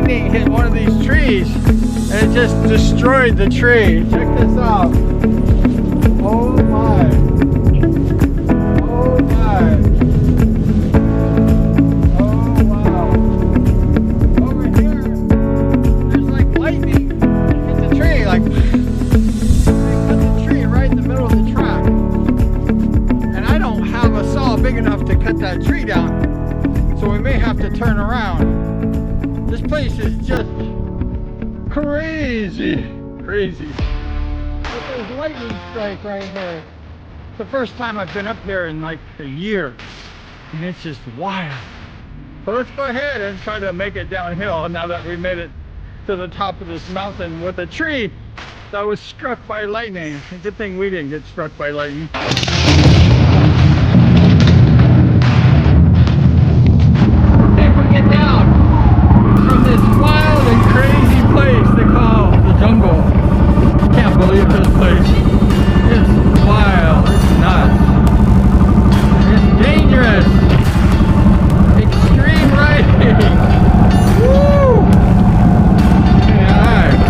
lightning hit one of these trees and it just destroyed the tree. Check this out. Oh my. Oh my. Oh wow. Over here, there's like lightning hit the tree, like they cut the tree right in the middle of the track. And I don't have a saw big enough to cut that tree down. So we may have to turn around. This place is just crazy. Crazy. But there's lightning strike right here. It's the first time I've been up here in like a year. And it's just wild. So let's go ahead and try to make it downhill now that we made it to the top of this mountain with a tree that was struck by lightning. It's a good thing we didn't get struck by lightning. Get down from this wild and crazy place they call the jungle. Can't believe this place. It's wild. It's nuts. It's dangerous. Extreme riding. Woo! Yikes.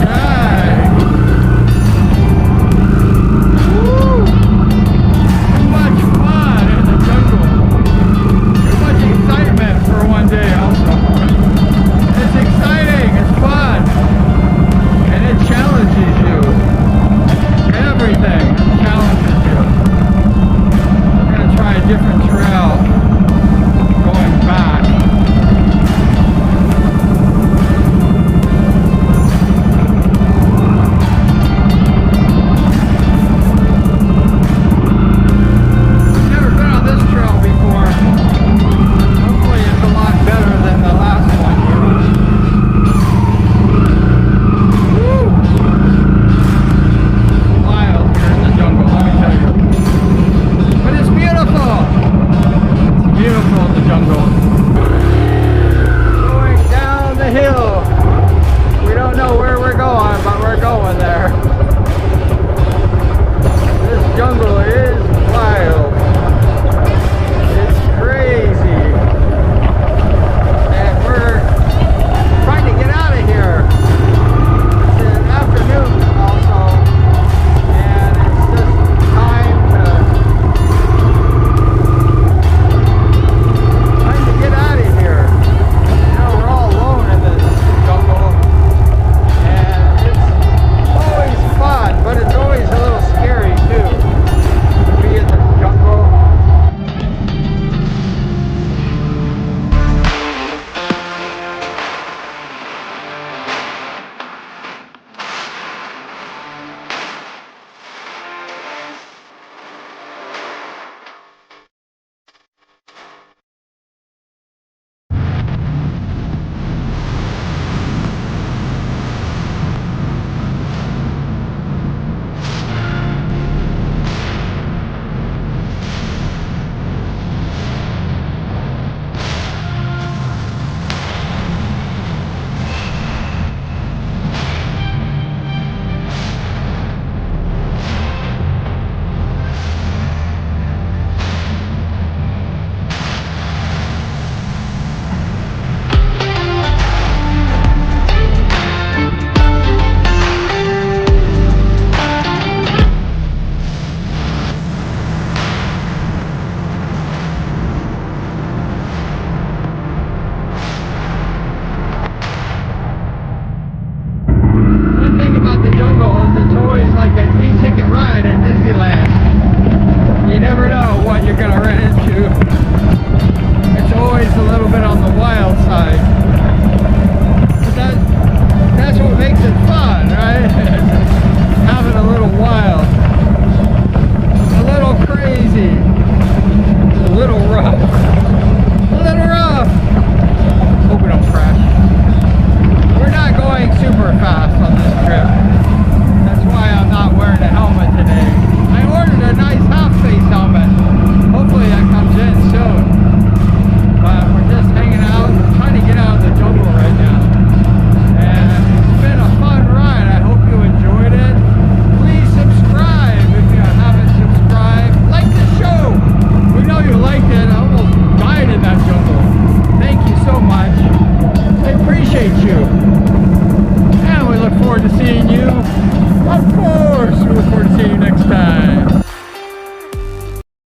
Yikes. Oh.